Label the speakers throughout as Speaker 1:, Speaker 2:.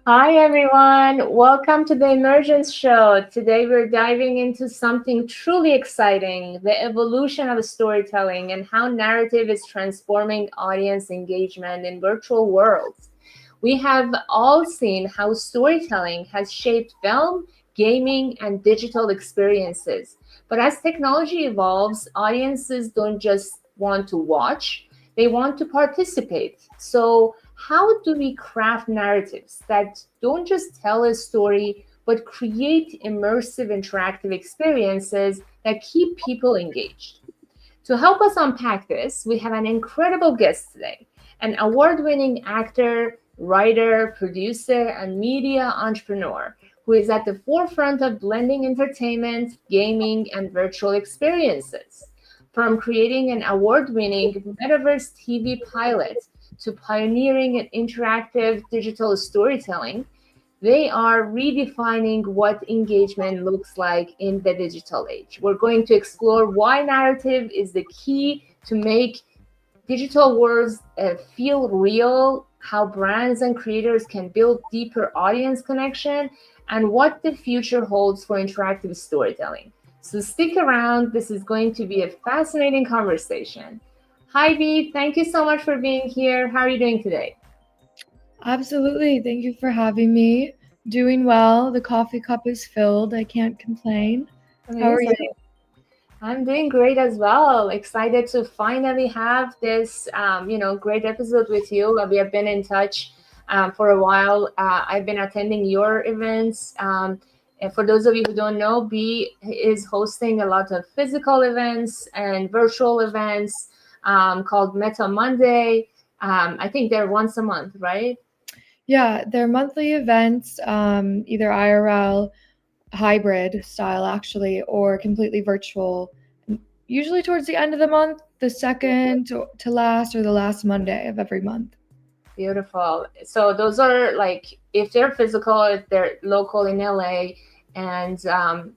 Speaker 1: Hi, everyone. Welcome to the Immergence Show. Today, we're diving into something truly exciting, the evolution of storytelling and how narrative is transforming audience engagement in virtual worlds. We have all seen how storytelling has shaped film, gaming, and digital experiences. But as technology evolves, audiences don't just want to watch, they want to participate. So, how do we craft narratives that don't just tell a story, but create immersive interactive experiences that keep people engaged? To help us unpack this, we have an incredible guest today, an award winning actor, writer, producer, and media entrepreneur who is at the forefront of blending entertainment, gaming, and virtual experiences. From creating an award winning metaverse TV pilot to pioneering an interactive digital storytelling, they are redefining what engagement looks like in the digital age. We're going to explore why narrative is the key to make digital worlds feel real, how brands and creators can build deeper audience connection, and what the future holds for interactive storytelling. So stick around. This is going to be a fascinating conversation. Hi, B. Thank you so much for being here. How are you doing today?
Speaker 2: Absolutely. Thank you for having me. Doing well. The coffee cup is filled. I can't complain. How are you?
Speaker 1: Amazing. I'm doing great as well. Excited to finally have this, great episode with you. We have been in touch for a while. I've been attending your events. And for those of you who don't know, B is hosting a lot of physical events and virtual events called Meta Monday. I think they're once a month, right?
Speaker 2: Yeah, they're monthly events, either IRL, hybrid style actually, or completely virtual. Usually towards the end of the month, the second to last or the last Monday of every month.
Speaker 1: Beautiful. So those are like if they're physical, if they're local in LA, and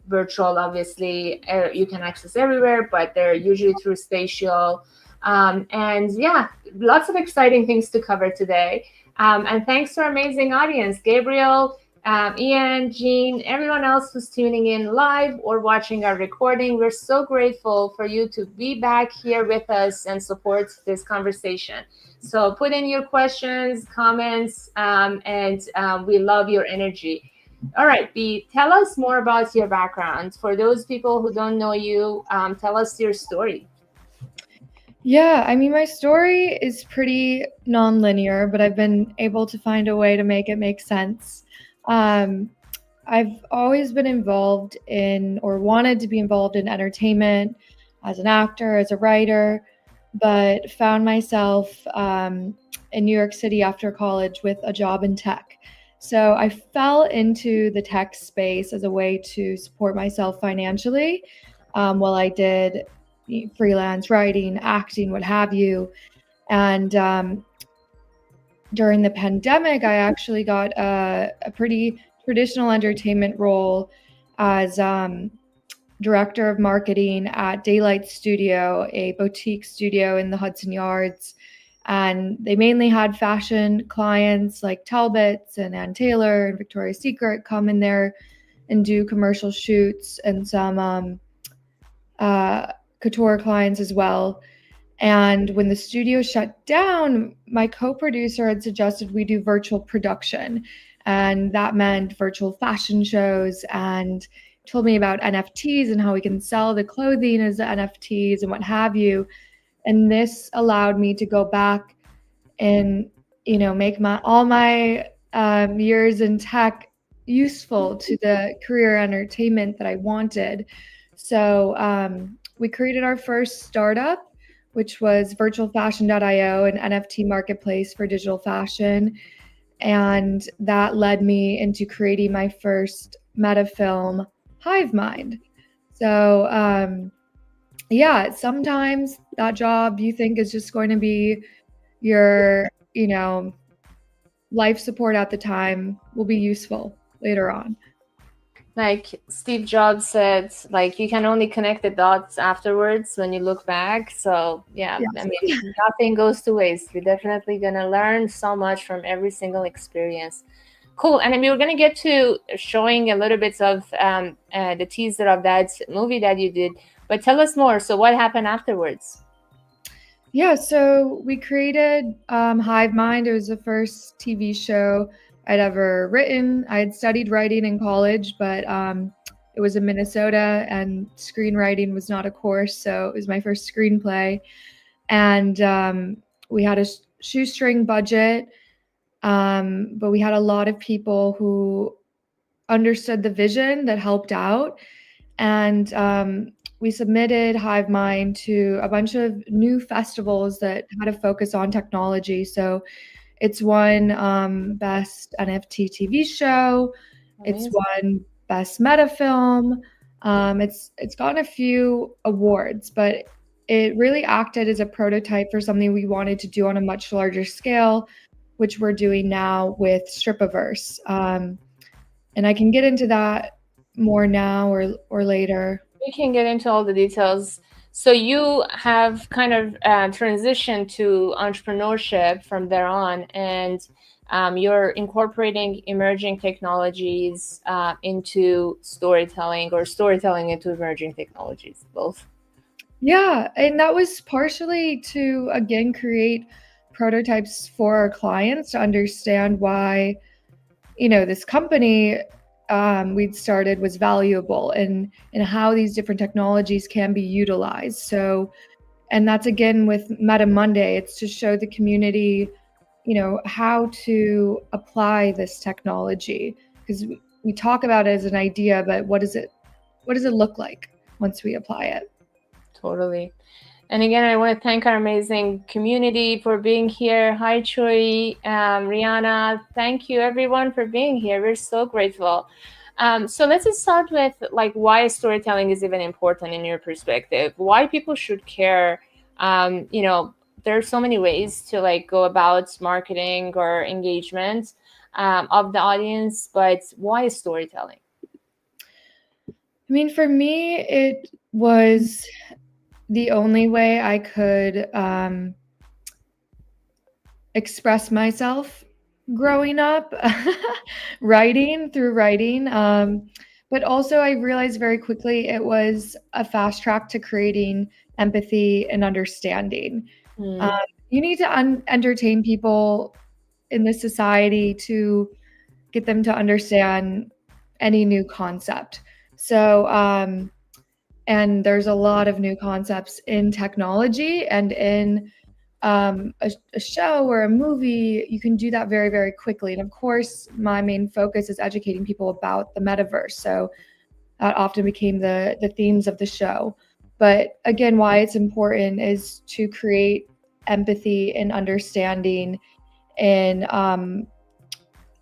Speaker 1: virtual, obviously you can access everywhere, but they're usually through spatial. And yeah, lots of exciting things to cover today. And thanks to our amazing audience, Gabriel, Ian, Jean, everyone else who's tuning in live or watching our recording. We're so grateful for you to be back here with us and support this conversation. So put in your questions, comments, and we love your energy. All right, B, tell us more about your background. For those people who don't know you, tell us your story.
Speaker 2: Yeah, I mean, my story is pretty non-linear, but I've been able to find a way to make it make sense. Um, I've always been involved in or wanted to be involved in entertainment as an actor, as a writer, but found myself in New York City after college with a job in tech. So I fell into the tech space as a way to support myself financially while I did freelance writing, acting, what have you. And during the pandemic, I actually got a pretty traditional entertainment role as director of marketing at Daylight Studio, a boutique studio in the Hudson Yards. And they mainly had fashion clients like Talbots and Ann Taylor and Victoria's Secret come in there and do commercial shoots and some couture clients as well. And when the studio shut down, my co producer had suggested we do virtual production. And that meant virtual fashion shows and told me about NFTs and how we can sell the clothing as NFTs and what have you. And this allowed me to go back and, make my all my years in tech useful to the career entertainment that I wanted. So we created our first startup, which was virtualfashion.io, an NFT marketplace for digital fashion. And that led me into creating my first meta film, Hive Mind. So, yeah, sometimes that job you think is just going to be your, life support at the time will be useful later on.
Speaker 1: Like Steve Jobs said, like you can only connect the dots afterwards when you look back. So yeah, I
Speaker 2: Yes.
Speaker 1: mean, nothing goes to waste. We're definitely gonna learn so much from every single experience. Cool. And then we were going to get to showing a little bit of the teaser of that movie that you did, but tell us more. So what happened afterwards?
Speaker 2: Yeah, so we created Hive Mind. It was the first TV show I'd ever written. I had studied writing in college, but it was in Minnesota, and screenwriting was not a course, so it was my first screenplay. And we had a shoestring budget, but we had a lot of people who understood the vision that helped out. And we submitted Hive Mind to a bunch of new festivals that had a focus on technology. So it's won Best NFT TV Show. It's
Speaker 1: Amazing.
Speaker 2: won Best Meta Film. It's gotten a few awards, but it really acted as a prototype for something we wanted to do on a much larger scale, which we're doing now with Stripaverse. And I can get into that more now or later.
Speaker 1: We can get into all the details. So you have kind of transitioned to entrepreneurship from there on, and you're incorporating emerging technologies into storytelling, or storytelling into emerging technologies, both.
Speaker 2: Yeah, and that was partially to again create prototypes for our clients to understand why, this company we'd started was valuable, and how these different technologies can be utilized. So, and that's again with Meta Monday, it's to show the community, how to apply this technology, because we talk about it as an idea, but what does it look like once we apply it?
Speaker 1: Totally. And again, I want to thank our amazing community for being here. Hi, Choi, Rihanna. Thank you, everyone, for being here. We're so grateful. So let's just start with like why storytelling is even important in your perspective. Why people should care. There are so many ways to like go about marketing or engagement of the audience, but why storytelling?
Speaker 2: I mean, for me, it was the only way I could express myself growing up, writing. But also, I realized very quickly it was a fast track to creating empathy and understanding. Um,
Speaker 1: Mm.
Speaker 2: you need to entertain people in this society to get them to understand any new concept. So, and there's a lot of new concepts in technology and in a show or a movie. You can do that very, very quickly. And of course, my main focus is educating people about the metaverse. So that often became the themes of the show. But again, why it's important is to create empathy and understanding in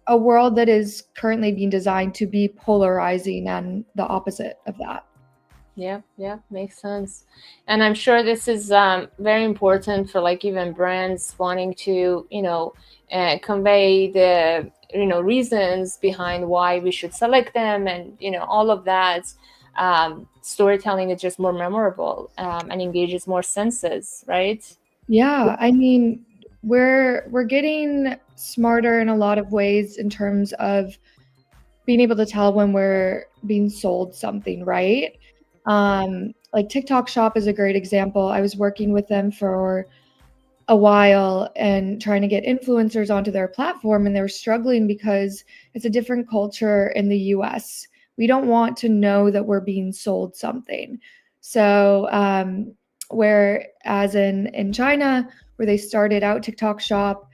Speaker 2: a world that is currently being designed to be polarizing and the opposite of that.
Speaker 1: Yeah, makes sense. And I'm sure this is very important for like even brands wanting to, convey the, reasons behind why we should select them, and, all of that. Storytelling is just more memorable and engages more senses, right?
Speaker 2: Yeah, I mean, we're getting smarter in a lot of ways in terms of being able to tell when we're being sold something, right? Like TikTok Shop is a great example. I was working with them for a while and trying to get influencers onto their platform, and they were struggling because it's a different culture in the US. We don't want to know that we're being sold something. So, whereas in China, where they started out TikTok Shop,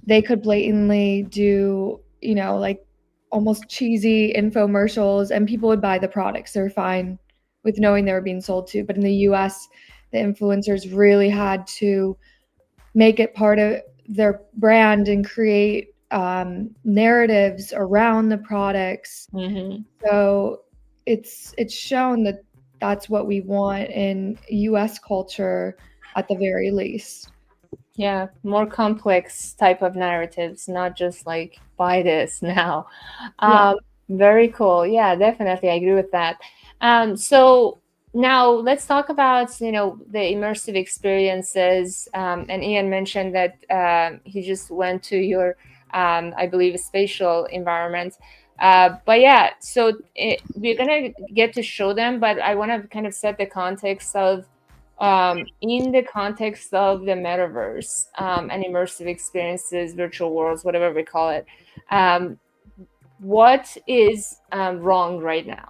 Speaker 2: they could blatantly do, like almost cheesy infomercials, and people would buy the products. They're fine with knowing they were being sold to. But in the US, the influencers really had to make it part of their brand and create narratives around the products.
Speaker 1: Mm-hmm.
Speaker 2: So it's shown that that's what we want in US culture at the very least.
Speaker 1: Yeah, more complex type of narratives, not just like buy this now.
Speaker 2: Yeah.
Speaker 1: Um, Very cool. Yeah, definitely, I agree with that. So now let's talk about the immersive experiences. And Ian mentioned that he just went to your I believe spatial environments. But yeah, so we're gonna get to show them, but I want to kind of set the context of in the context of the metaverse and immersive experiences, virtual worlds, whatever we call it. What is wrong right now?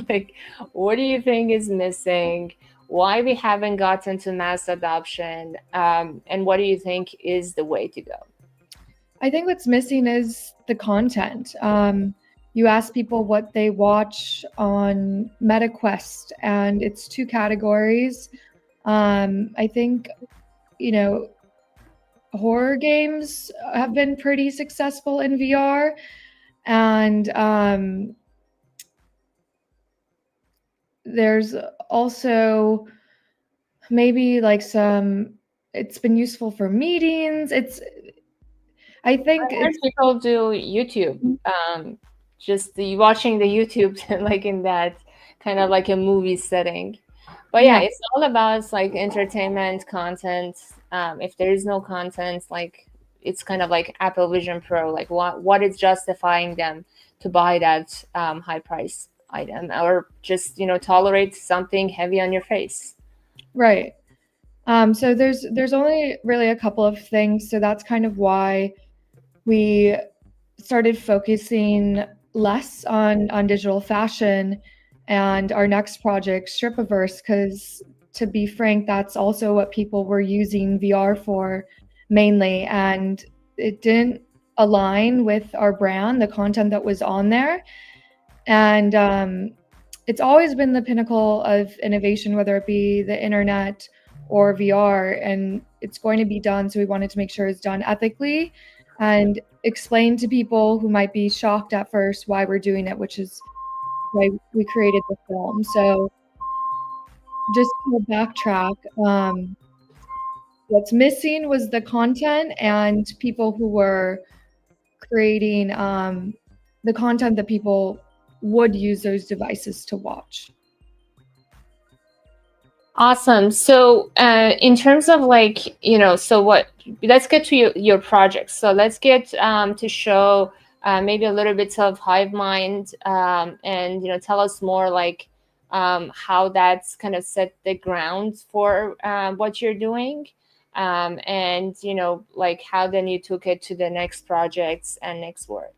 Speaker 1: Like, what do you think is missing? Why we haven't gotten to mass adoption? And what do you think is the way to go?
Speaker 2: I think what's missing is the content. You ask people what they watch on MetaQuest, and it's two categories. I think, horror games have been pretty successful in VR, and there's also maybe like it's been useful for meetings. I think
Speaker 1: people do YouTube, just watching the YouTube like in that kind of like a movie setting. But yeah, it's all about like entertainment content. If there is no content, like it's kind of like Apple Vision Pro. Like what is justifying them to buy that high price item, or just tolerate something heavy on your face?
Speaker 2: Right. So there's only really a couple of things. So that's kind of why we started focusing less on digital fashion and our next project, Stripaverse, because to be frank, that's also what people were using VR for mainly. And it didn't align with our brand, the content that was on there. And it's always been the pinnacle of innovation, whether it be the internet or VR, and it's going to be done. So we wanted to make sure it's done ethically and explain to people who might be shocked at first why we're doing it, which is why we created the film. So just to backtrack, what's missing was the content and people who were creating the content that people would use those devices to watch.
Speaker 1: Awesome. So in terms of like, let's get to your project. So let's get to show maybe a little bit of Hive Mind and, tell us more like how that's kind of set the ground for what you're doing and, like how then you took it to the next projects and next work.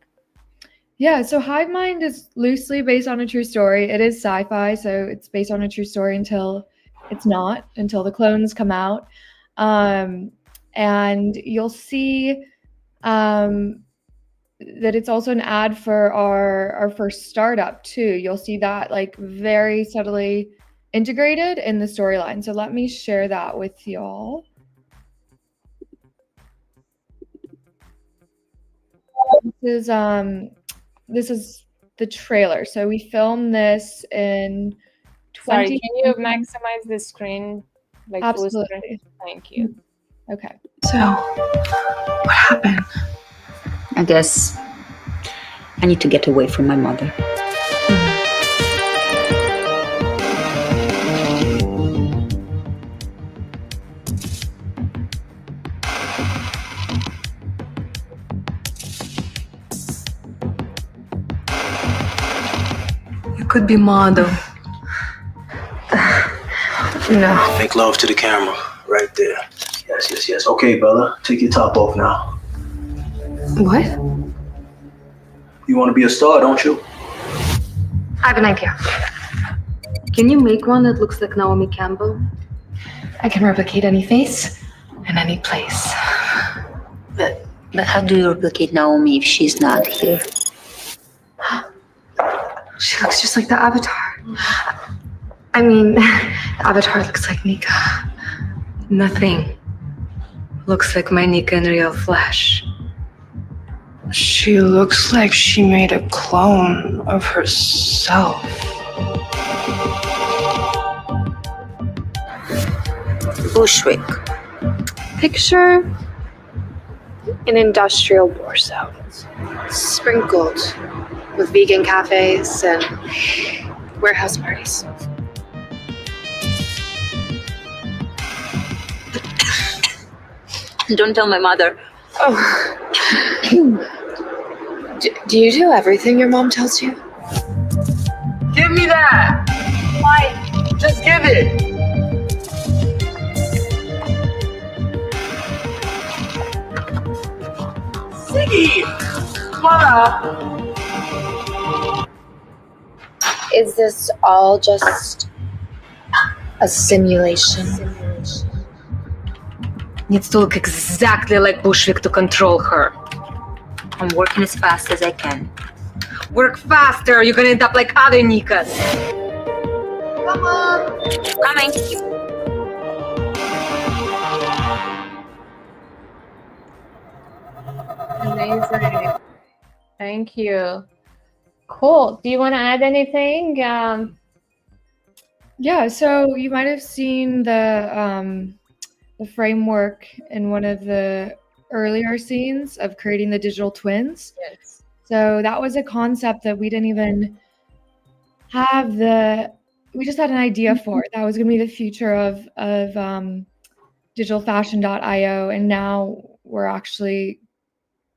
Speaker 2: Yeah, so Hive Mind is loosely based on a true story. It is sci-fi, so it's based on a true story until it's not, until the clones come out. And you'll see that it's also an ad for our first startup too. You'll see that like very subtly integrated in the storyline. So let me share that with y'all. This is the trailer. So we filmed this in 20.
Speaker 1: Sorry, can you maximize the screen? Like
Speaker 2: absolutely.
Speaker 1: Screen? Thank you.
Speaker 2: Okay.
Speaker 3: So, what happened?
Speaker 4: I guess I need to get away from my mother.
Speaker 3: You could be model. No.
Speaker 5: Make love to the camera, right there. Yes. Okay, Bella, take your top off now.
Speaker 3: What?
Speaker 5: You want to be a star, don't you?
Speaker 3: I have an idea. Can you make one that looks like Naomi Campbell? I can replicate any face and any place.
Speaker 4: But how do you replicate Naomi if she's not here?
Speaker 3: She looks just like the Avatar. I mean, the Avatar looks like Nika. Nothing looks like my Nika in real flesh.
Speaker 6: She looks like she made a clone of herself.
Speaker 4: Bushwick.
Speaker 3: Picture an industrial Warsaw, sprinkled with vegan cafes and warehouse parties.
Speaker 4: Don't tell my mother.
Speaker 3: Oh, Do you do everything your mom tells you?
Speaker 6: Give me that! Why? Just give it! Siggy! Mama!
Speaker 3: Is this all just a simulation?
Speaker 4: Needs to look exactly like Bushwick to control her. I'm working as fast as I can. Work faster, you're gonna end up like other Nikas.
Speaker 6: Come on!
Speaker 4: Coming.
Speaker 1: Amazing. Thank you. Cool. Do you want to add anything?
Speaker 2: Yeah, so you might have seen the framework in one of the earlier scenes of creating the digital twins.
Speaker 1: Yes.
Speaker 2: So that was a concept that we didn't even have we just had an idea for it. That was going to be the future of digitalfashion.io, and now we're actually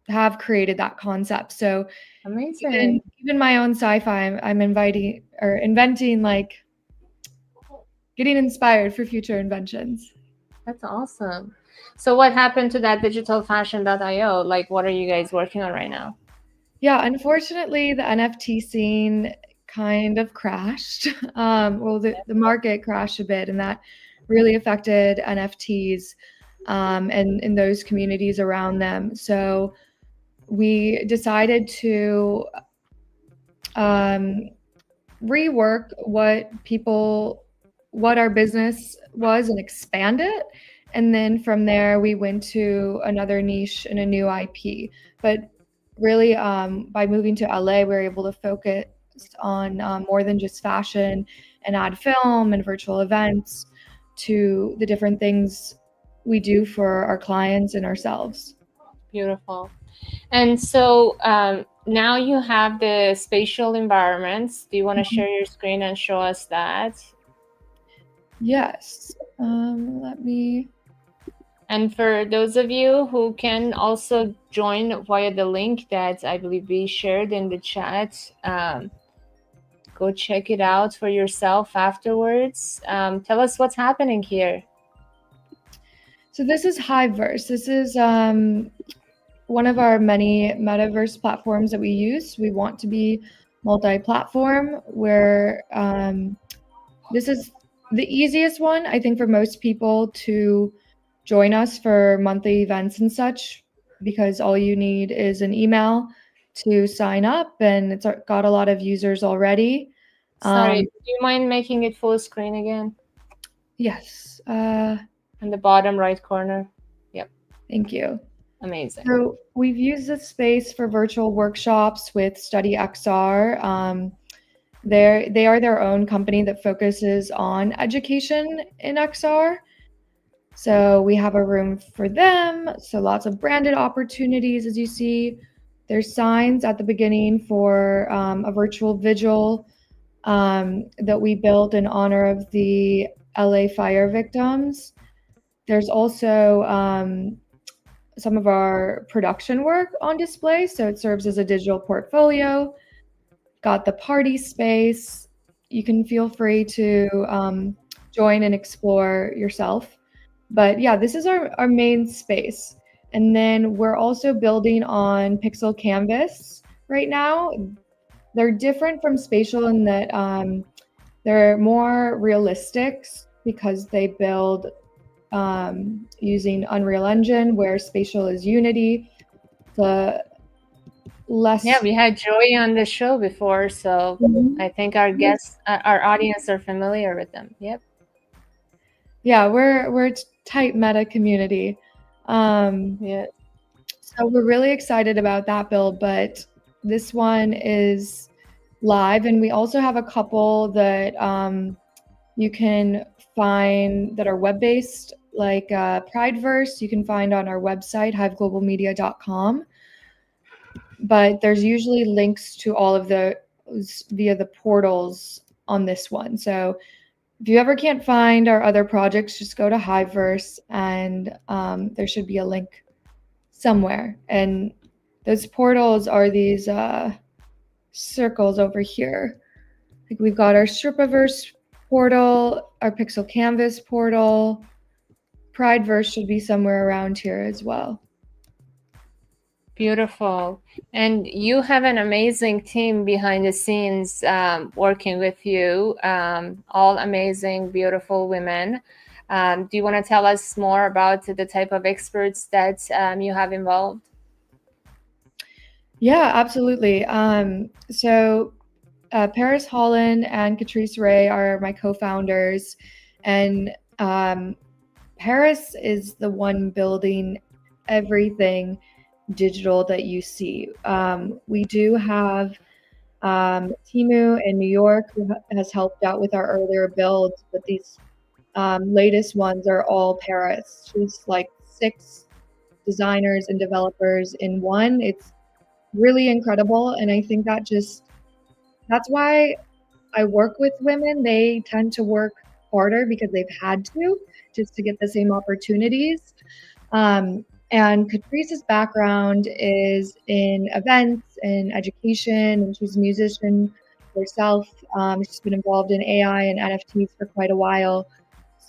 Speaker 2: have created that concept. So
Speaker 1: Amazing.
Speaker 2: even my own sci-fi, I'm inventing, like getting inspired for future inventions.
Speaker 1: That's awesome. So what happened to that digitalfashion.io? Like, what are you guys working on right now?
Speaker 2: Yeah, unfortunately, the NFT scene kind of crashed. Well, the market crashed a bit, and that really affected NFTs and those communities around them. So we decided to rework what our business was and expand it. And then from there, we went to another niche and a new IP. But really, by moving to LA, we were able to focus on more than just fashion and add film and virtual events to the different things we do for our clients and ourselves.
Speaker 1: Beautiful. And so now you have the spatial environments. Do you want to share your screen and show us that?
Speaker 2: Yes. Let me.
Speaker 1: And for those of you who can also join via the link that I believe we shared in the chat, go check it out for yourself afterwards. Tell us what's happening here.
Speaker 2: So this is Hiveverse. This is one of our many metaverse platforms that we use. We want to be multi-platform, where this is the easiest one, I think, for most people to join us for monthly events and such, because all you need is an email to sign up, and it's got a lot of users already.
Speaker 1: Sorry, do you mind making it full screen again?
Speaker 2: Yes.
Speaker 1: In the bottom right corner. Yep.
Speaker 2: Thank you.
Speaker 1: Amazing.
Speaker 2: So we've used this space for virtual workshops with Study XR. They are their own company that focuses on education in XR. So we have a room for them. So lots of branded opportunities, as you see. There's signs at the beginning for a virtual vigil that we built in honor of the LA fire victims. There's also some of our production work on display, so it serves as a digital portfolio. Got the party space. You can feel free to join and explore yourself. But yeah, this is our main space. And then we're also building on Pixel Canvas right now. They're different from spatial in that they're more realistic because they build using Unreal Engine, where spatial is Unity. The less.
Speaker 1: Yeah, we had Joey on the show before, so I think our guests, our audience, are familiar with them. Yep.
Speaker 2: Yeah, we're a tight meta community.
Speaker 1: Yeah.
Speaker 2: So we're really excited about that build, but this one is live, and we also have a couple that you can find that are web-based, like Prideverse. You can find on our website, hiveglobalmedia.com. But there's usually links to all of those via the portals on this one. So if you ever can't find our other projects, just go to Hiveverse, and there should be a link somewhere. And those portals are these circles over here. Like we've got our Stripaverse portal, our Pixel Canvas portal. Prideverse should be somewhere around here as well.
Speaker 1: Beautiful. And you have an amazing team behind the scenes working with you, all amazing, beautiful women. Do you want to tell us more about the type of experts that you have involved?
Speaker 2: Yeah, absolutely. So Paris Holland and Catrice Ray are my co-founders, and Paris is the one building everything digital that you see. We do have Timu in New York who has helped out with our earlier builds, but these latest ones are all Paris. She's like 6 designers and developers in one. It's really incredible, and I think that's why I work with women. They tend to work harder because they've had to just to get the same opportunities. And Catrice's background is in events and education, and she's a musician herself. She's been involved in AI and NFTs for quite a while.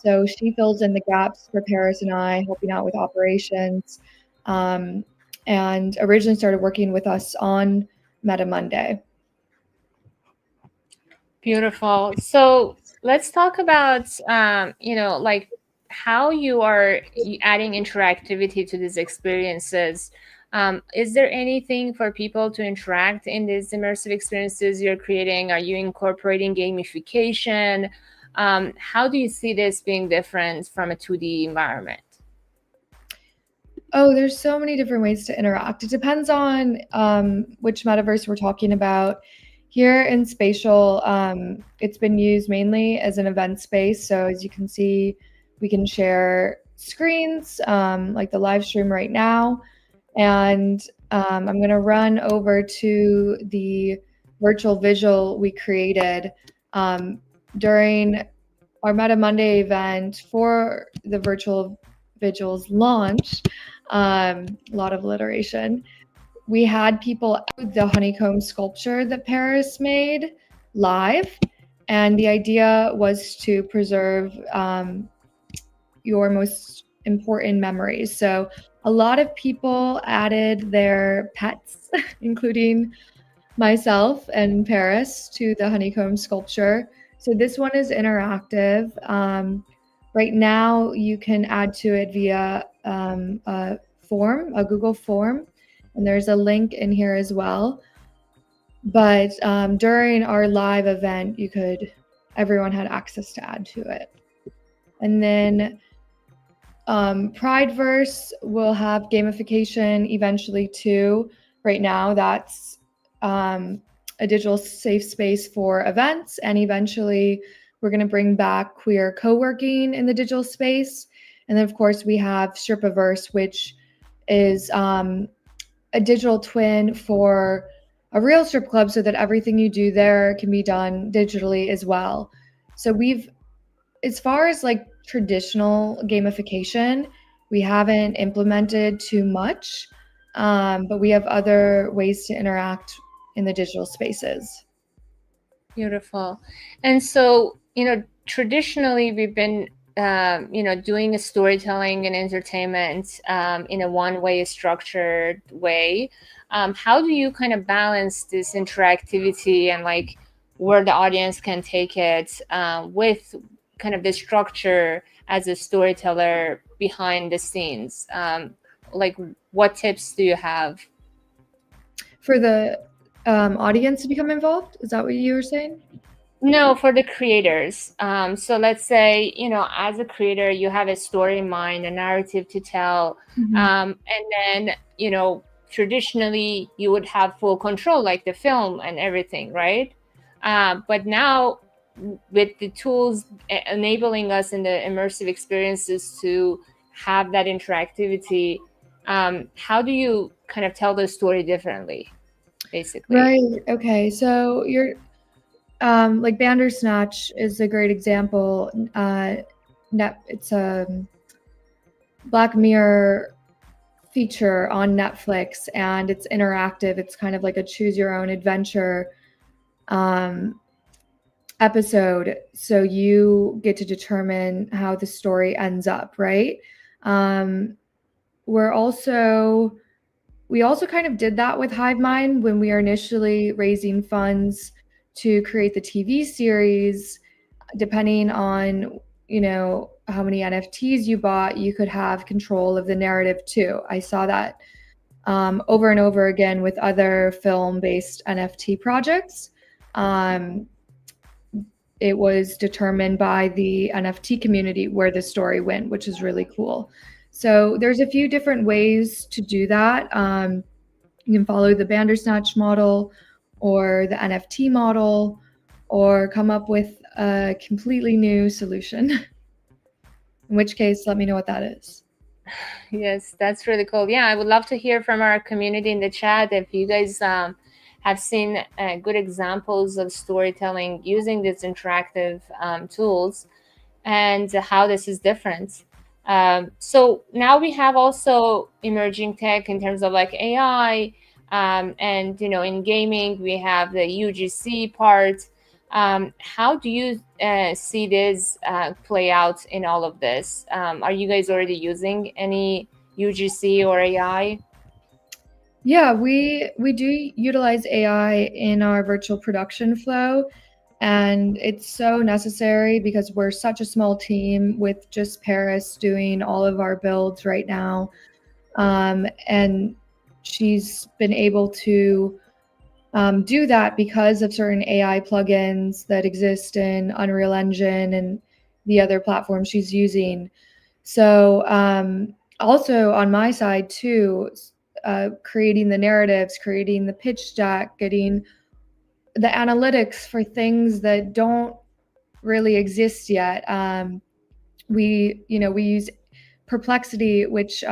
Speaker 2: So she fills in the gaps for Paris and I, helping out with operations, and originally started working with us on Meta Monday.
Speaker 1: Beautiful. So let's talk about, like how you are adding interactivity to these experiences. Is there anything for people to interact in these immersive experiences you're creating? Are you incorporating gamification? How do you see this being different from a 2D environment?
Speaker 2: Oh, there's so many different ways to interact. It depends on which metaverse we're talking about. Here in Spatial, it's been used mainly as an event space. So as you can see, we can share screens like the live stream right now. And I'm going to run over to the virtual visual we created during our Meta Monday event for the virtual visuals launch. A lot of alliteration. We had people the honeycomb sculpture that Paris made live, and the idea was to preserve your most important memories. So a lot of people added their pets, including myself and Paris, to the honeycomb sculpture. So this one is interactive. Right now, you can add to it via a Google form, and there's a link in here as well. But during our live event, everyone had access to add to it. And then Prideverse will have gamification eventually too. Right now, that's a digital safe space for events, and eventually we're going to bring back queer co-working in the digital space. And then, of course, we have Stripaverse, which is a digital twin for a real strip club so that everything you do there can be done digitally as well. So as far as like traditional gamification, we haven't implemented too much, but we have other ways to interact in the digital spaces.
Speaker 1: Beautiful. And so, traditionally we've been, doing a storytelling and entertainment in a one-way structured way. How do you kind of balance this interactivity and like where the audience can take it with kind of the structure as a storyteller behind the scenes? Like what tips do you have?
Speaker 2: For the audience to become involved? Is that what you were saying?
Speaker 1: No, for the creators. So let's say, as a creator, you have a story in mind, a narrative to tell.
Speaker 2: Mm-hmm.
Speaker 1: And then, traditionally you would have full control, like the film and everything, right? But now with the tools enabling us in the immersive experiences to have that interactivity, how do you kind of tell the story differently, basically?
Speaker 2: Right. Okay. So you're like Bandersnatch is a great example. It's a Black Mirror feature on Netflix, and it's interactive. It's kind of like a choose your own adventure episode. So you get to determine how the story ends up, right? We also kind of did that with Hive Mind when we were initially raising funds to create the TV series. Depending on, how many NFTs you bought, you could have control of the narrative too. I saw that over and over again with other film-based NFT projects. It was determined by the NFT community where the story went, which is really cool. So there's a few different ways to do that. You can follow the Bandersnatch model or the NFT model, or come up with a completely new solution. In which case, let me know what that is.
Speaker 1: Yes, that's really cool. Yeah, I would love to hear from our community in the chat if you guys have seen good examples of storytelling using these interactive tools and how this is different. So now we have also emerging tech in terms of like AI, and in gaming we have the UGC part. How do you see this play out in all of this? Are you guys already using any UGC or AI?
Speaker 2: Yeah, we do utilize AI in our virtual production flow, and it's so necessary because we're such a small team with just Paris doing all of our builds right now. And she's been able to do that because of certain AI plugins that exist in Unreal Engine and the other platforms she's using. So also on my side too, creating the narratives, creating the pitch deck, getting the analytics for things that don't really exist yet. We use Perplexity, which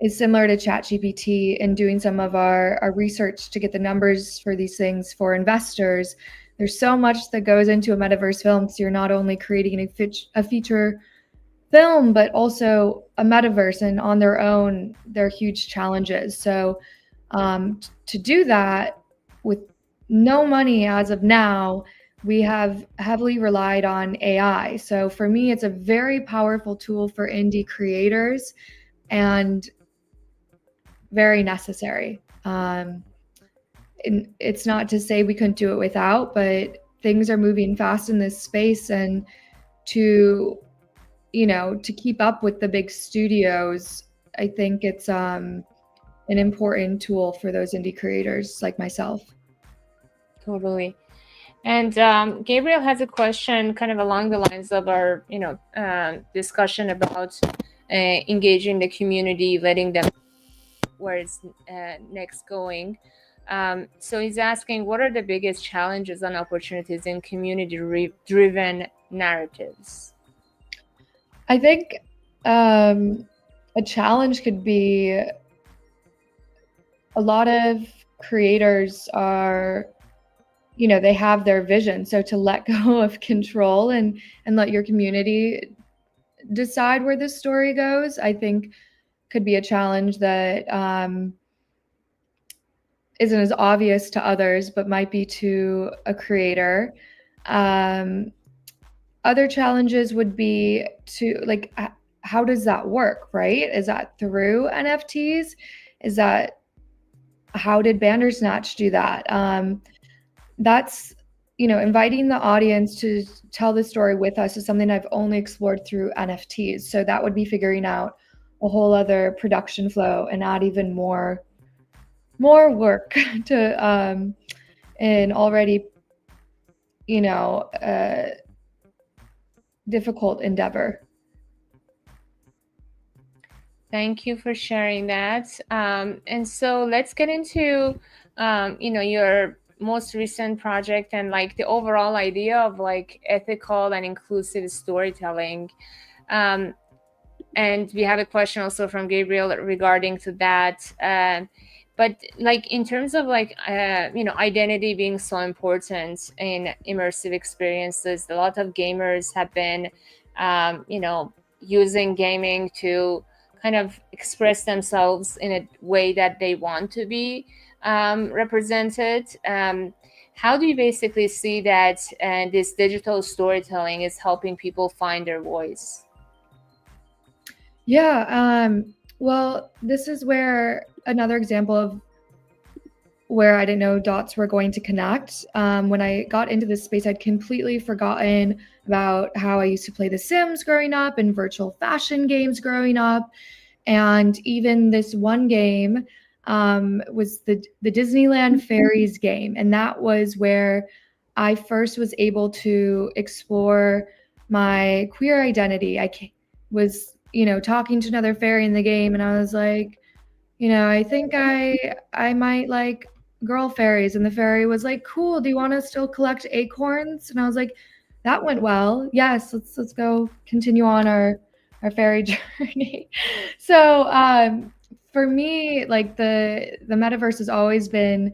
Speaker 2: is similar to ChatGPT, in doing some of our research to get the numbers for these things for investors. There's so much that goes into a metaverse film, so you're not only creating a feature film, but also a metaverse, and on their own, they're huge challenges. So to do that with no money as of now, we have heavily relied on AI. So for me, it's a very powerful tool for indie creators and very necessary. And it's not to say we couldn't do it without, but things are moving fast in this space, and to keep up with the big studios, I think it's an important tool for those indie creators like myself.
Speaker 1: Totally. And Gabriel has a question kind of along the lines of our discussion about engaging the community, letting them where it's next going. So he's asking, what are the biggest challenges and opportunities in community-driven narratives?
Speaker 2: I think a challenge could be a lot of creators are, they have their vision. So to let go of control and let your community decide where this story goes, I think could be a challenge that isn't as obvious to others, but might be to a creator. Other challenges would be to how does that work, right? Is that through NFTs? Is that, how did Bandersnatch do that? That's, inviting the audience to tell the story with us is something I've only explored through NFTs. So that would be figuring out a whole other production flow and add even more work to an already, difficult endeavor.
Speaker 1: Thank you for sharing that. And so let's get into, your most recent project and the overall idea of ethical and inclusive storytelling. And we have a question also from Gabriel regarding to that. But in terms of identity being so important in immersive experiences, a lot of gamers have been, using gaming to kind of express themselves in a way that they want to be represented. How do you basically see that this digital storytelling is helping people find their voice?
Speaker 2: Yeah, well, this is where another example of where I didn't know dots were going to connect. When I got into this space, I'd completely forgotten about how I used to play The Sims growing up and virtual fashion games growing up. And even this one game was the Disneyland Fairies game. And that was where I first was able to explore my queer identity. Was, talking to another fairy in the game, and I was like, I think I might like girl fairies. And the fairy was like, cool, do you want to still collect acorns? And I was like, that went well. Yes, let's go continue on our fairy journey. So for me, like the metaverse has always been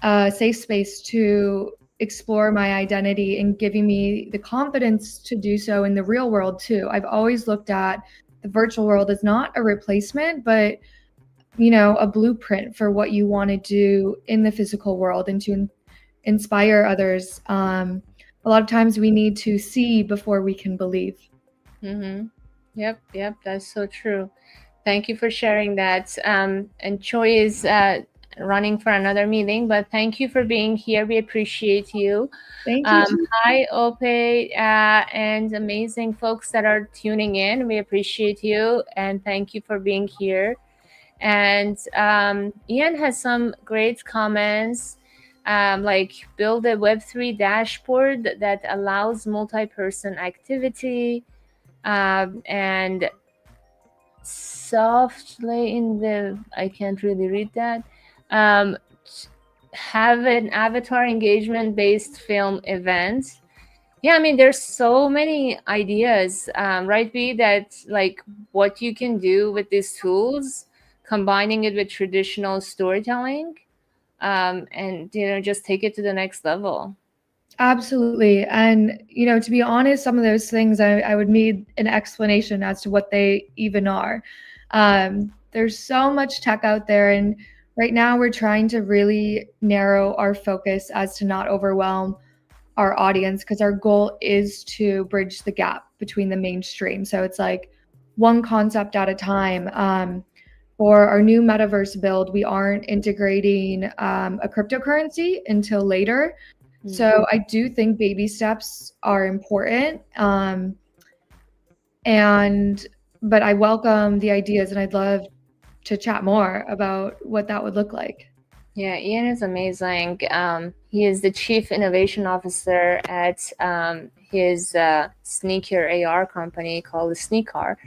Speaker 2: a safe space to explore my identity and giving me the confidence to do so in the real world too. I've always looked at the virtual world as not a replacement, but a blueprint for what you want to do in the physical world and to inspire others. A lot of times we need to see before we can believe.
Speaker 1: Mm-hmm. Yep, that's so true. Thank you for sharing that. And Choi is running for another meeting, but thank you for being here. We appreciate you.
Speaker 2: Thank you.
Speaker 1: Hi, Ope, and amazing folks that are tuning in. We appreciate you, and thank you for being here. And Ian has some great comments, like build a Web3 dashboard that allows multi-person activity, and softly in the, I can't really read that, have an avatar engagement based film event. Yeah, I mean, there's so many ideas, right, B, that like what you can do with these tools, combining it with traditional storytelling, and just take it to the next level.
Speaker 2: Absolutely. And, to be honest, some of those things I would need an explanation as to what they even are. There's so much tech out there. And right now we're trying to really narrow our focus as to not overwhelm our audience, because our goal is to bridge the gap between the mainstream. So it's like one concept at a time. For our new metaverse build, we aren't integrating a cryptocurrency until later. So I do think baby steps are important. But I welcome the ideas, and I'd love to chat more about what that would look like.
Speaker 1: Yeah, Ian is amazing. He is the Chief Innovation Officer at his sneaker AR company called Sneakar.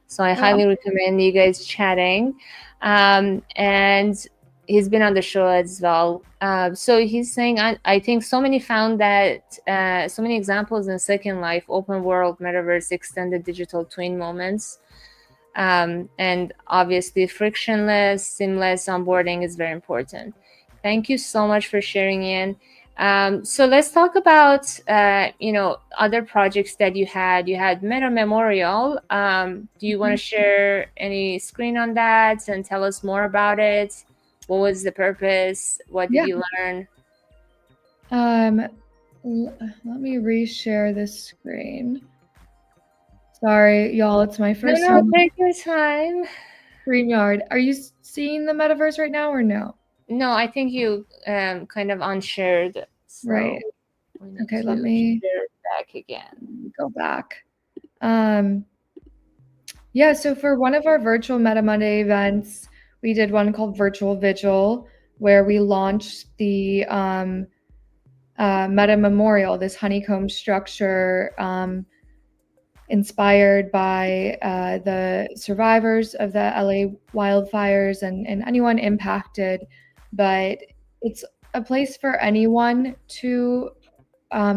Speaker 1: So I highly recommend you guys chatting. And he's been on the show as well. So he's saying, I think so many found that so many examples in Second Life, open world, metaverse, extended digital twin moments. And obviously frictionless, seamless onboarding is very important. Thank you so much for sharing, Ian. So let's talk about, other projects that you had. You had Meta Memorial. Do you want to share any screen on that and tell us more about it? What was the purpose? What did you learn?
Speaker 2: Let me reshare this screen. Sorry, y'all, it's my first time.
Speaker 1: Take your time.
Speaker 2: StreamYard. Are you seeing the metaverse right now or no?
Speaker 1: No, I think you kind of unshared. So
Speaker 2: right. Okay, let me
Speaker 1: share it back again.
Speaker 2: Go back. Yeah, so for one of our virtual Meta Monday events, we did one called Virtual Vigil, where we launched the Meta Memorial, this honeycomb structure inspired by the survivors of the LA wildfires and anyone impacted. But it's a place for anyone to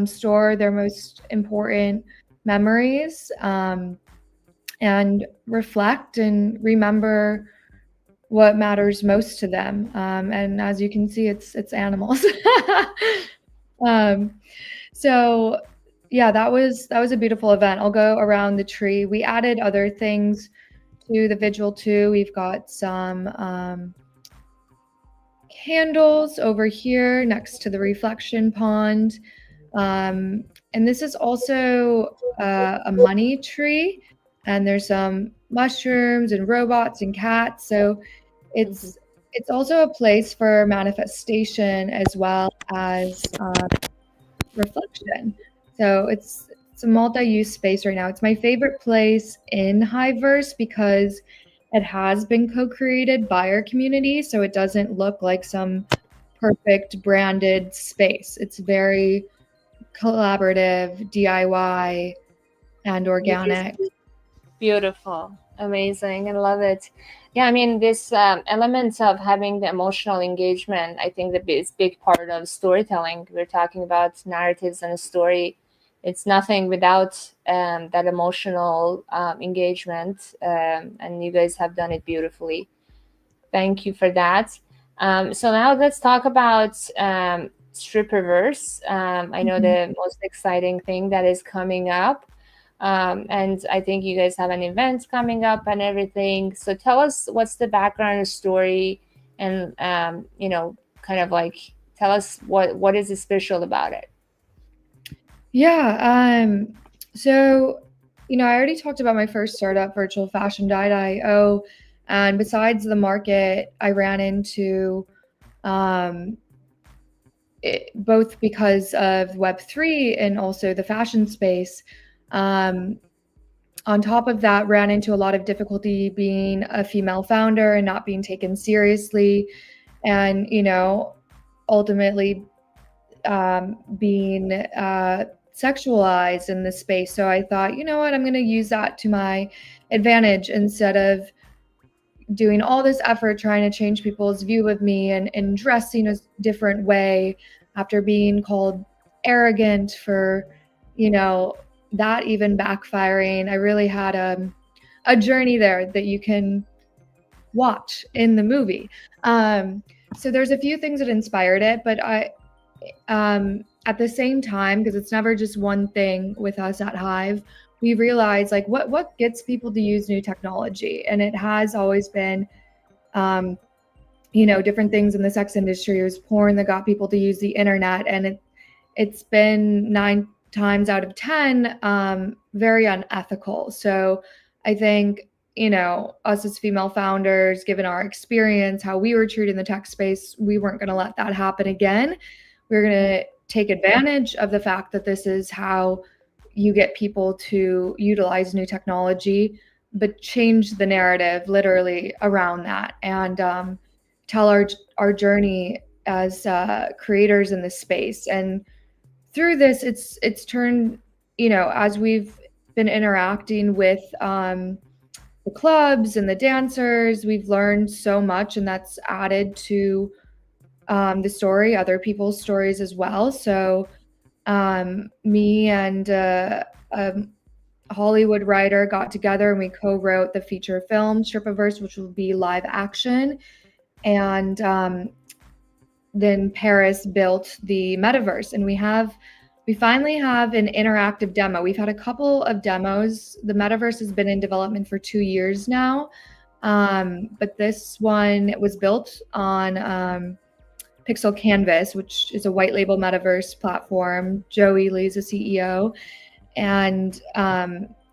Speaker 2: store their most important memories and reflect and remember what matters most to them. And as you can see, it's animals. So yeah, that was a beautiful event. I'll go around the tree. We added other things to the visual too, we've got some candles over here next to the reflection pond. And this is also a money tree, and there's some mushrooms and robots and cats. So it's also a place for manifestation as well as reflection. So it's a multi-use space right now. It's my favorite place in Hiveverse because it has been co-created by our community, so it doesn't look like some perfect branded space. It's very collaborative, DIY, and organic.
Speaker 1: Beautiful, amazing, I love it. Yeah, I mean, this elements of having the emotional engagement, I think that is big part of storytelling. We're talking about narratives and a story. It's nothing without that emotional engagement, and you guys have done it beautifully. Thank you for that. So now let's talk about Stripperverse. I know the most exciting thing that is coming up. And I think you guys have an event coming up and everything. So tell us what's the background story, and kind of like tell us what is special about it.
Speaker 2: Yeah. So, I already talked about my first startup, Virtual Fashion Dye.io. And besides the market, I ran into both because of Web3 and also the fashion space. On top of that, ran into a lot of difficulty being a female founder and not being taken seriously, and ultimately being sexualized in this space. So I thought, you know what, I'm going to use that to my advantage instead of doing all this effort trying to change people's view of me and dressing a different way after being called arrogant for, that even backfiring. I really had a journey there that you can watch in the movie. So there's a few things that inspired it, but I, at the same time, because it's never just one thing with us at Hive, we realize like what gets people to use new technology, and it has always been, different things in the sex industry. It was porn that got people to use the internet, and it's been 9 times out of 10 very unethical. So I think us as female founders, given our experience, how we were treated in the tech space, we weren't going to let that happen again. We're going to take advantage of the fact that this is how you get people to utilize new technology, but change the narrative literally around that, and tell our journey as creators in this space. And through this, it's turned, as we've been interacting with the clubs and the dancers, we've learned so much, and that's added to the story, other people's stories as well. So me and a Hollywood writer got together and we co-wrote the feature film Stripperverse, which will be live action. And then Paris built the metaverse, and we finally have an interactive demo. We've had a couple of demos. The metaverse has been in development for 2 years now. But this one was built on Pixel Canvas, which is a white label metaverse platform. Joey Lee's a CEO, and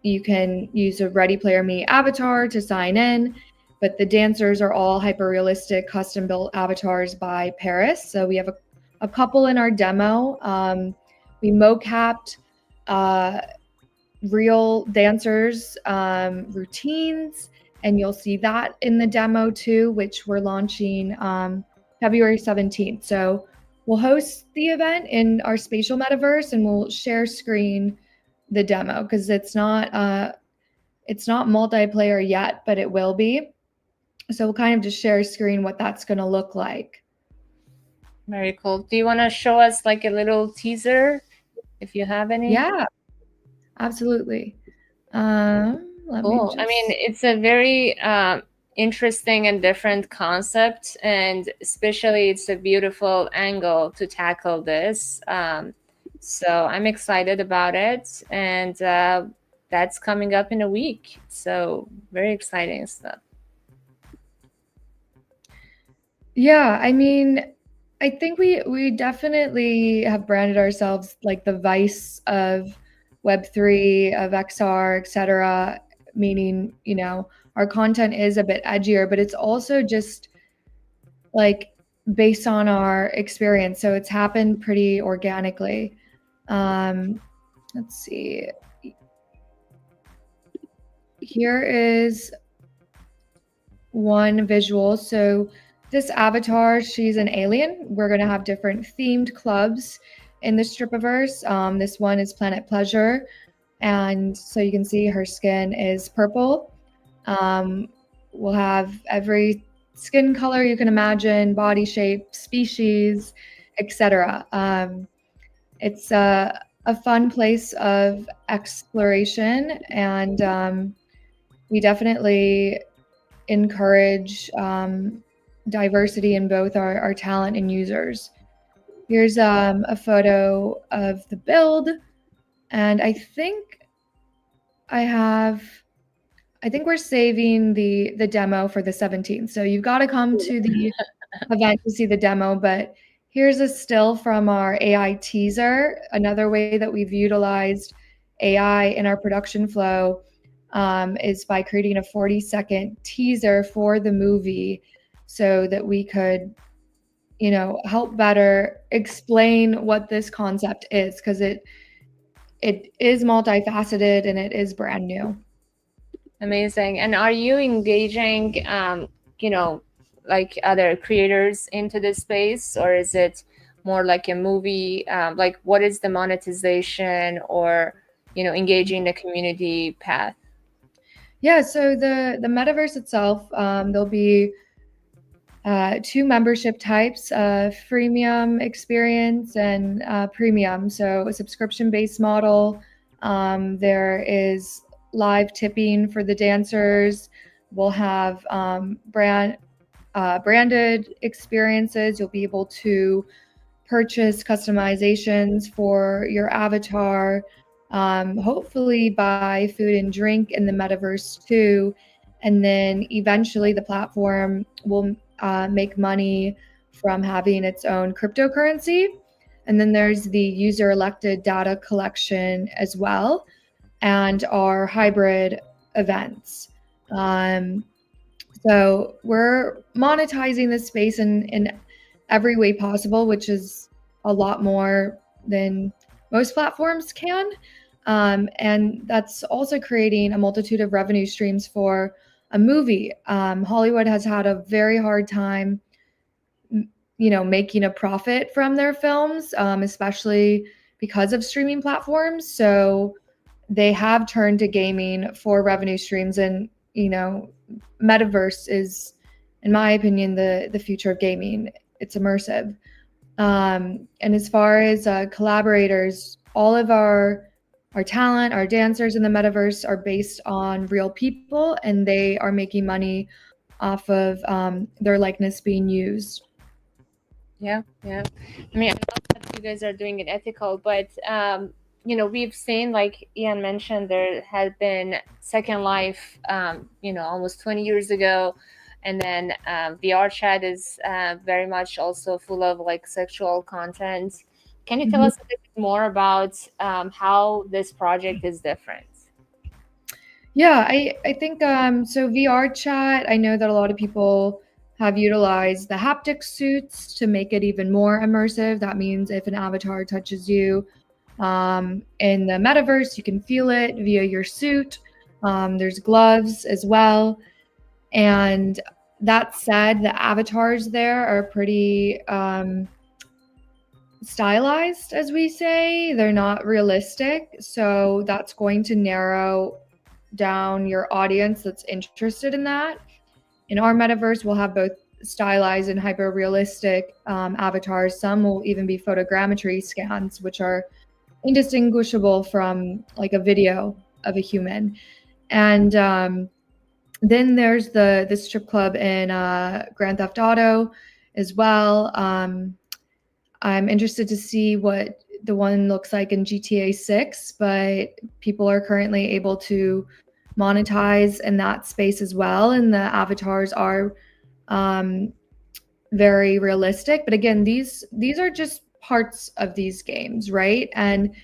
Speaker 2: you can use a Ready Player Me avatar to sign in, but the dancers are all hyper-realistic, custom-built avatars by Paris. So we have a couple in our demo. We mocapped real dancers' routines, and you'll see that in the demo too, which we're launching February 17th. So we'll host the event in our spatial metaverse, and we'll share screen the demo because it's not multiplayer yet, but it will be. So we'll kind of just share screen what that's going to look like.
Speaker 1: Very cool. Do you want to show us like a little teaser if you have any?
Speaker 2: Yeah, absolutely.
Speaker 1: Cool. I mean, it's a very interesting and different concept, and especially it's a beautiful angle to tackle this. So I'm excited about it, and that's coming up in a week. So very exciting stuff.
Speaker 2: Yeah, I mean, I think we definitely have branded ourselves like the Vice of Web3, of XR, etc. Meaning, our content is a bit edgier, but it's also just like based on our experience. So it's happened pretty organically. Let's see. Here is one visual. So this avatar, she's an alien. We're going to have different themed clubs in the Stripiverse. This one is Planet Pleasure. And so you can see her skin is purple. We'll have every skin color you can imagine, body shape, species, etc. It's a fun place of exploration, and we definitely encourage diversity in both our talent and users. Here's a photo of the build, and I think we're saving the demo for the 17th. So you've got to come to the event to see the demo, but here's a still from our AI teaser. Another way that we've utilized AI in our production flow is by creating a 40-second teaser for the movie so that we could, help better explain what this concept is, because it is multifaceted and it is brand new.
Speaker 1: Amazing. And are you engaging, like other creators into this space, or is it more like a movie? Like, what is the monetization or, engaging the community path?
Speaker 2: Yeah, so the metaverse itself, there'll be 2 membership types, freemium experience and premium. So a subscription-based model. There is live tipping for the dancers. We'll have branded experiences. You'll be able to purchase customizations for your avatar, hopefully buy food and drink in the metaverse too. And then eventually the platform will make money from having its own cryptocurrency. And then there's the user elected data collection as well, and our hybrid events. So we're monetizing this space in every way possible, which is a lot more than most platforms can. And that's also creating a multitude of revenue streams for a movie. Hollywood has had a very hard time, making a profit from their films, especially because of streaming platforms. So they have turned to gaming for revenue streams, and metaverse is, in my opinion, the future of gaming. It's immersive. And as far as collaborators, all of our talent, our dancers in the metaverse are based on real people, and they are making money off of their likeness being used.
Speaker 1: Yeah. I mean, I love that you guys are doing it ethical, but we've seen, like Ian mentioned, there had been Second Life, almost 20 years ago, and then VR chat is very much also full of like sexual content. Can you tell us a bit more about how this project is different?
Speaker 2: Yeah, I think so VR chat, I know that a lot of people have utilized the haptic suits to make it even more immersive. That means if an avatar touches you in the metaverse, you can feel it via your suit. There's gloves as well. And that said, the avatars there are pretty stylized, as we say. They're not realistic. So that's going to narrow down your audience that's interested in that. In our metaverse, we'll have both stylized and hyper realistic avatars. Some will even be photogrammetry scans, which are indistinguishable from like a video of a human. And then there's the strip club in Grand Theft Auto as well. I'm interested to see what the one looks like in GTA 6, but people are currently able to monetize in that space as well, and the avatars are very realistic. But again, these are just parts of these games, right? And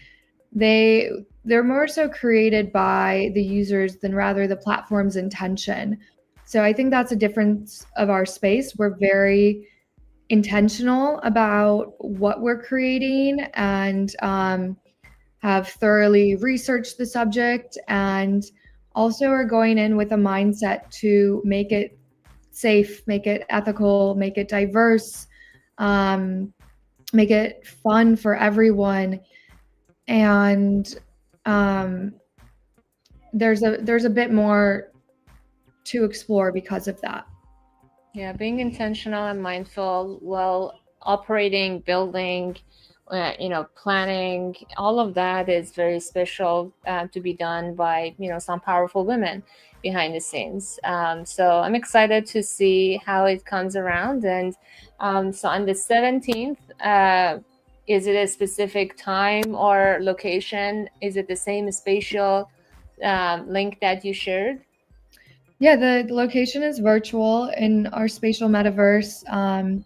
Speaker 2: they're more so created by the users than rather the platform's intention. So I think that's a difference of our space. We're very intentional about what we're creating, and have thoroughly researched the subject, and also are going in with a mindset to make it safe, make it ethical, make it diverse, make it fun for everyone. And there's a bit more to explore because of that.
Speaker 1: Yeah, being intentional and mindful while operating, building, planning, all of that is very special to be done by, some powerful women behind the scenes. So I'm excited to see how it comes around. And so on the 17th, is it a specific time or location? Is it the same spatial link that you shared?
Speaker 2: Yeah, the location is virtual in our spatial metaverse.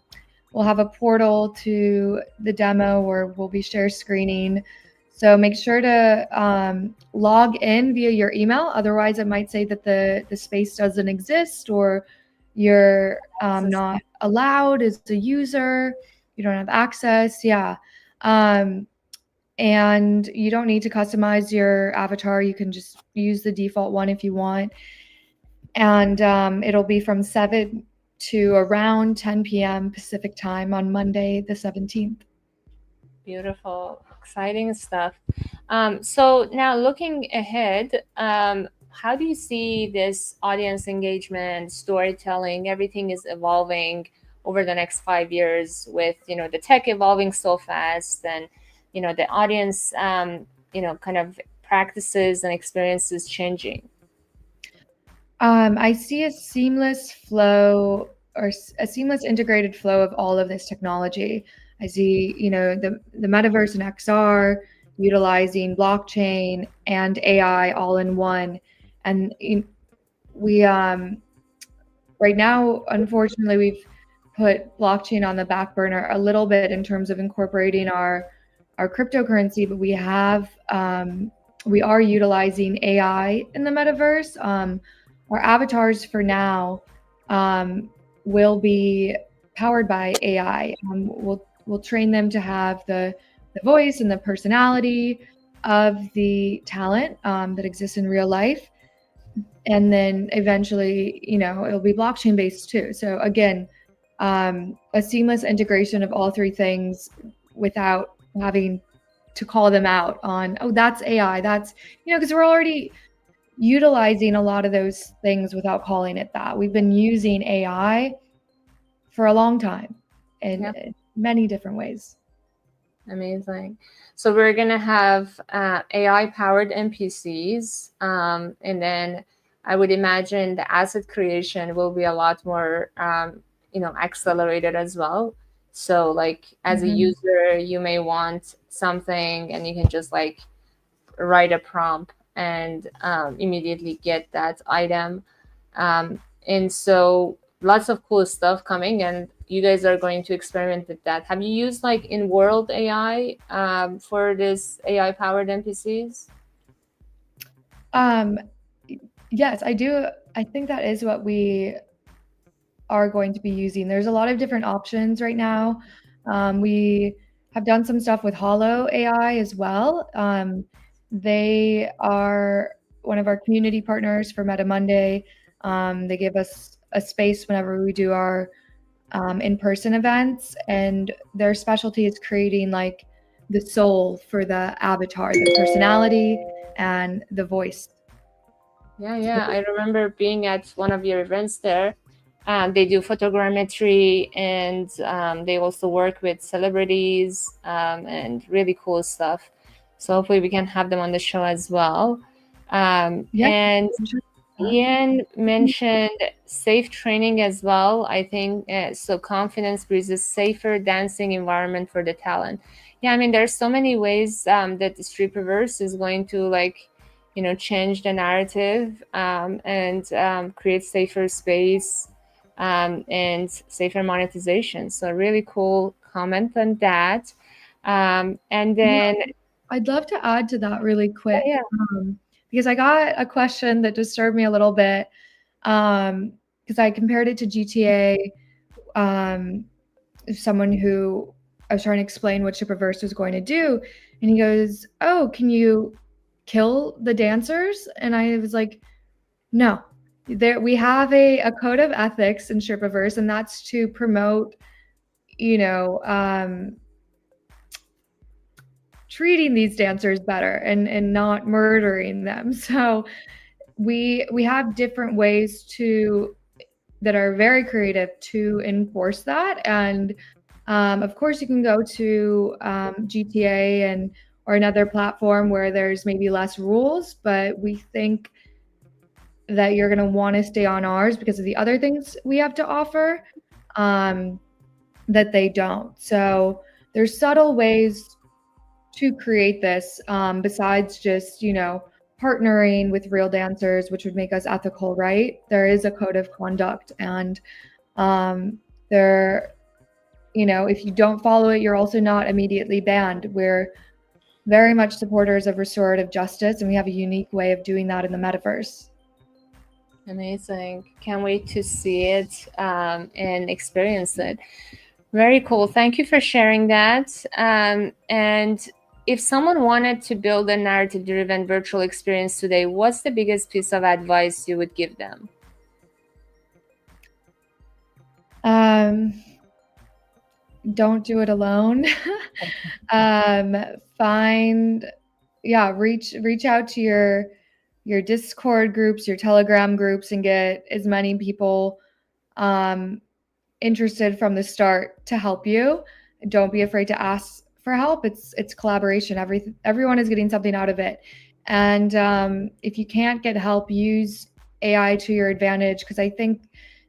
Speaker 2: We'll have a portal to the demo where we'll be share screening. So make sure to log in via your email. Otherwise, it might say that the space doesn't exist, or you're not allowed as a user. You don't have access. Yeah. And you don't need to customize your avatar. You can just use the default one if you want. And it'll be from 7 to around 10 p.m. Pacific time on Monday, the 17th.
Speaker 1: Beautiful, exciting stuff. So now looking ahead, how do you see this audience engagement, storytelling, everything is evolving over the next 5 years with, the tech evolving so fast, and, the audience, kind of practices and experiences changing?
Speaker 2: I see a seamless flow, or a seamless integrated flow of all of this technology. I see, the metaverse and XR utilizing blockchain and AI all in one. And we right now, unfortunately, we've put blockchain on the back burner a little bit in terms of incorporating our cryptocurrency, but we are utilizing AI in the metaverse. Our avatars for now will be powered by AI. We'll train them to have the voice and the personality of the talent that exists in real life. And then eventually, it'll be blockchain based too. So again, a seamless integration of all three things without having to call them out on, oh, that's AI. That's, because we're already utilizing a lot of those things without calling it that. We've been using AI for a long time in many different ways.
Speaker 1: Amazing. So we're going to have AI powered NPCs, and then I would imagine the asset creation will be a lot more accelerated as well. So like as a user, you may want something and you can just like write a prompt and immediately get that item. And so lots of cool stuff coming, and you guys are going to experiment with that. Have you used like in-world AI for this AI-powered NPCs?
Speaker 2: Yes, I do. I think that is what we are going to be using. There's a lot of different options right now. We have done some stuff with Hollow AI as well. They are one of our community partners for Meta Monday. They give us a space whenever we do our in-person events, and their specialty is creating like the soul for the avatar, the personality and the voice.
Speaker 1: Yeah. I remember being at one of your events there. They do photogrammetry, and they also work with celebrities and really cool stuff. So hopefully we can have them on the show as well. And Ian mentioned safe training as well. I think so. Confidence breeds a safer dancing environment for the talent. Yeah, I mean, there's so many ways that the street perverse is going to change the narrative and create safer space and safer monetization. So really cool comment on that. And then
Speaker 2: I'd love to add to that really quick.
Speaker 1: yeah.
Speaker 2: Because I got a question that disturbed me a little bit because I compared it to GTA. Someone who I was trying to explain what Shipperverse was going to do, and he goes, "Oh, can you kill the dancers?" And I was like, "No, we have a code of ethics in Shipperverse, and that's to promote, treating these dancers better and not murdering them." So we have different ways that are very creative to enforce that. And of course, you can go to GTA or another platform where there's maybe less rules, but we think that you're going to want to stay on ours because of the other things we have to offer that they don't. So there's subtle ways to create this besides just, partnering with real dancers, which would make us ethical, right? There is a code of conduct, and if you don't follow it, you're also not immediately banned. We're very much supporters of restorative justice, and we have a unique way of doing that in the metaverse.
Speaker 1: Amazing. Can't wait to see it and experience it. Very cool. Thank you for sharing that. And if someone wanted to build a narrative-driven virtual experience today, what's the biggest piece of advice you would give them?
Speaker 2: Don't do it alone. Reach out to your Discord groups, your Telegram groups, and get as many people interested from the start to help you. Don't be afraid to ask for help. It's collaboration. Everyone is getting something out of it. And if you can't get help, use AI to your advantage, because I think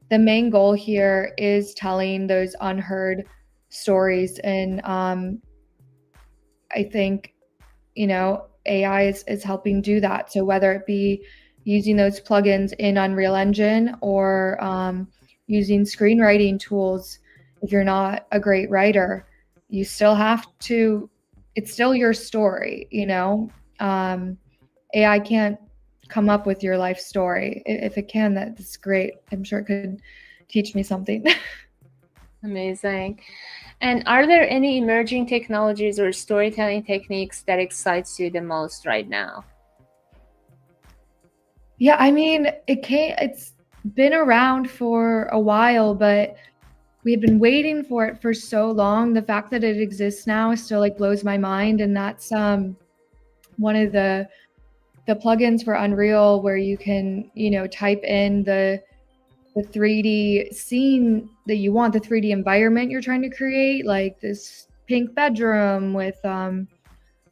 Speaker 2: the main goal here is telling those unheard stories. And I think, AI is helping do that. So whether it be using those plugins in Unreal Engine or using screenwriting tools, if you're not a great writer, you still have to, it's still your story, AI can't come up with your life story. If it can, that's great. I'm sure it could teach me something.
Speaker 1: Amazing. And are there any emerging technologies or storytelling techniques that excites you the most right now?
Speaker 2: Yeah, I mean, it's been around for a while, but we have been waiting for it for so long. The fact that it exists now still blows my mind. And that's one of the plugins for Unreal, where you can, type in the 3D scene that you want, the 3D environment you're trying to create, like this pink bedroom with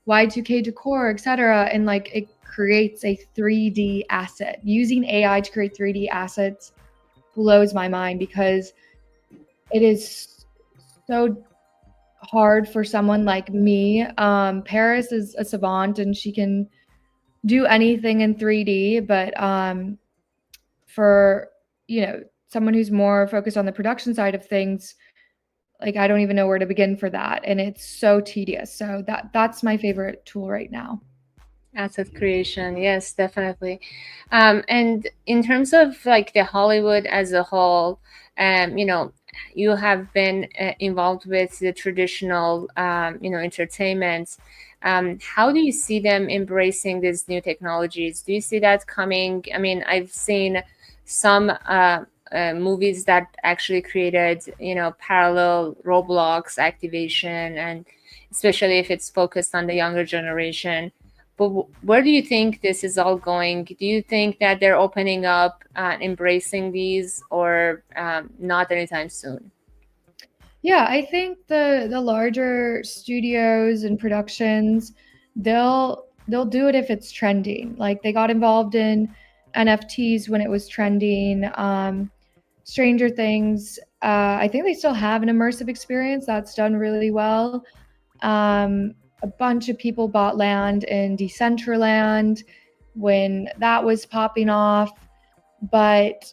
Speaker 2: Y2K decor, etc. And it creates a 3D asset. Using AI to create 3D assets blows my mind, because it is so hard for someone like me. Paris is a savant and she can do anything in 3D, but for someone who's more focused on the production side of things, I don't even know where to begin for that, and it's so tedious. So that's my favorite tool right now.
Speaker 1: Asset creation, yes, definitely. And in terms of the Hollywood as a whole, you have been involved with the traditional entertainment. How do you see them embracing these new technologies? Do you see that coming? I mean, I've seen some movies that actually created parallel Roblox activation, and especially if it's focused on the younger generation. But where do you think this is all going? Do you think that they're opening up and embracing these, or not anytime soon?
Speaker 2: Yeah, I think the larger studios and productions, they'll do it if it's trending. They got involved in NFTs when it was trending. Stranger Things, I think they still have an immersive experience that's done really well. A bunch of people bought land in Decentraland when that was popping off. But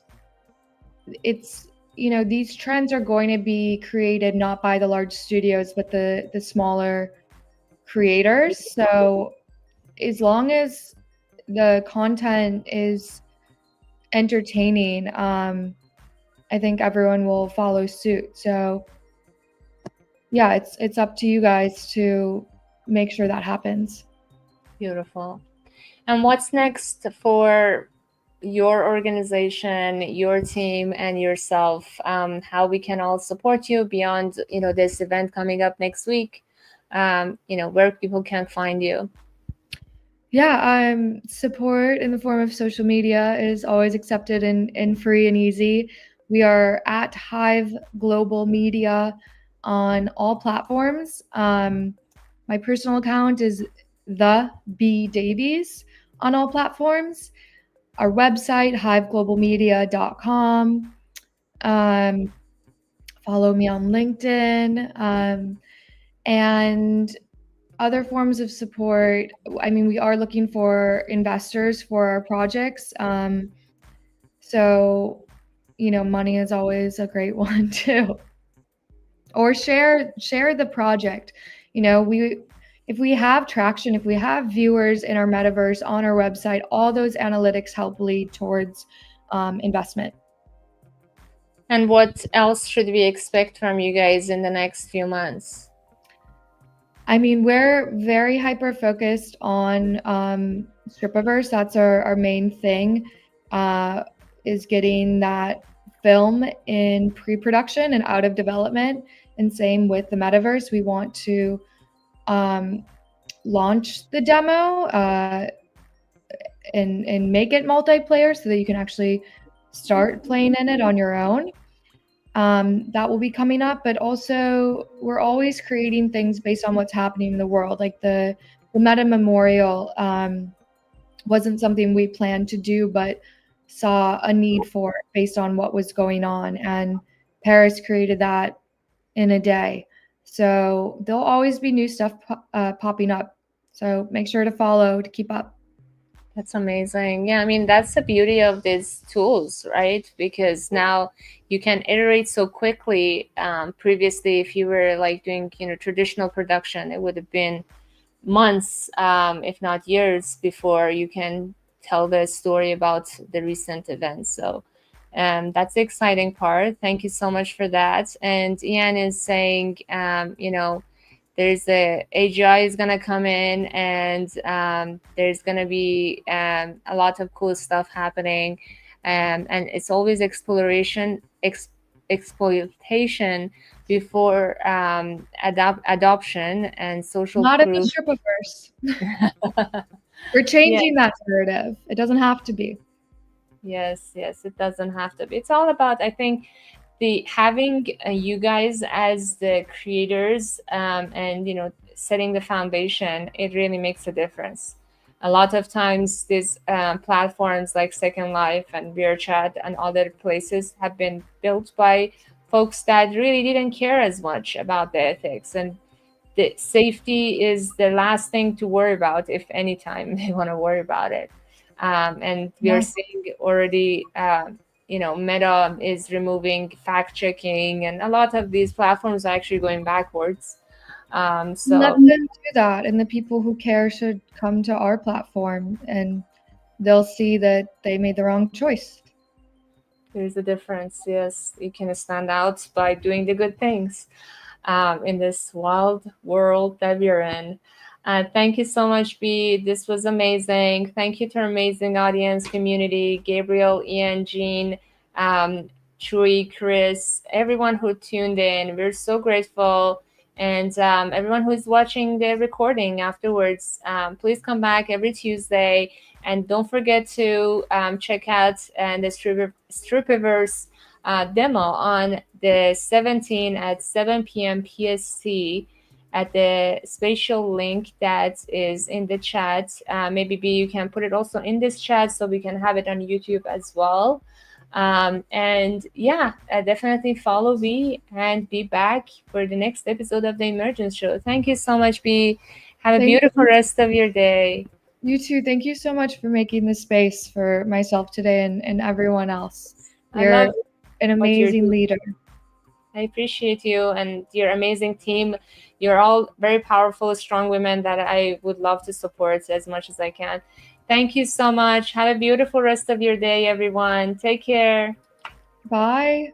Speaker 2: it's, these trends are going to be created not by the large studios, but the smaller creators. So as long as the content is entertaining, I think everyone will follow suit. So yeah, it's up to you guys to make sure that happens.
Speaker 1: Beautiful. And what's next for your organization, your team, and yourself? How we can all support you beyond, this event coming up next week? Where people can find you.
Speaker 2: Yeah, support in the form of social media is always accepted and free and easy. We are at Hive Global Media on all platforms. My personal account is the B Davies on all platforms. Our website, hiveglobalmedia.com. Follow me on LinkedIn. And other forms of support. I mean, we are looking for investors for our projects. So, money is always a great one too. Or share the project. If we have traction, if we have viewers in our metaverse on our website, all those analytics help lead towards investment.
Speaker 1: And what else should we expect from you guys in the next few months?
Speaker 2: I mean, we're very hyper focused on Stripiverse. That's our main thing, is getting that film in pre-production and out of development. And same with the metaverse. We want to launch the demo and make it multiplayer so that you can actually start playing in it on your own. That will be coming up, but also we're always creating things based on what's happening in the world. Like the Meta Memorial wasn't something we planned to do, but saw a need for it based on what was going on. And Paris created that in a day. So there'll always be new stuff popping up. So make sure to follow to keep up.
Speaker 1: That's amazing. Yeah, I mean, that's the beauty of these tools, right? Because now you can iterate so quickly. Previously, if you were like doing, traditional production, it would have been months, if not years, before you can tell the story about the recent events. So that's the exciting part. Thank you so much for that. And Ian is saying, there's a AGI is gonna come in, and there's gonna be a lot of cool stuff happening, and it's always exploitation before adoption and social
Speaker 2: Not
Speaker 1: proof.
Speaker 2: in the Stripiverse. We're changing that narrative. It doesn't have to be.
Speaker 1: Yes, it doesn't have to be. It's all about, I think, having you guys as the creators, and setting the foundation. It really makes a difference. A lot of times these platforms like Second Life and VRChat and other places have been built by folks that really didn't care as much about the ethics, and the safety is the last thing to worry about, if any time they want to worry about it. And we are seeing already Meta is removing fact checking, and a lot of these platforms are actually going backwards. So
Speaker 2: let them do that, and the people who care should come to our platform, and they'll see that they made the wrong choice.
Speaker 1: there's a difference. Yes, you can stand out by doing the good things in this wild world that we're in. Thank you so much, B. This was amazing. Thank you to our amazing audience, community, Gabriel, Ian, Jean, Chewy, Chris, everyone who tuned in. We're so grateful. And everyone who's watching the recording afterwards, please come back every Tuesday. And don't forget to check out the Stripiverse demo on the 17th at 7 p.m. PST. at the spatial link that is in the chat. Maybe B, you can put it also in this chat so we can have it on YouTube as well. And yeah, definitely follow B and be back for the next episode of the Immergence Show. Thank you so much, B. Have a
Speaker 2: Thank
Speaker 1: beautiful rest of your day.
Speaker 2: You too. Thank you so much for making this space for myself today and everyone else.
Speaker 1: I
Speaker 2: You're
Speaker 1: love
Speaker 2: an
Speaker 1: what you're
Speaker 2: amazing
Speaker 1: doing.
Speaker 2: leader.
Speaker 1: I appreciate you and your amazing team. You're all very powerful, strong women that I would love to support as much as I can. Thank you so much. Have a beautiful rest of your day, everyone. Take care.
Speaker 2: Bye.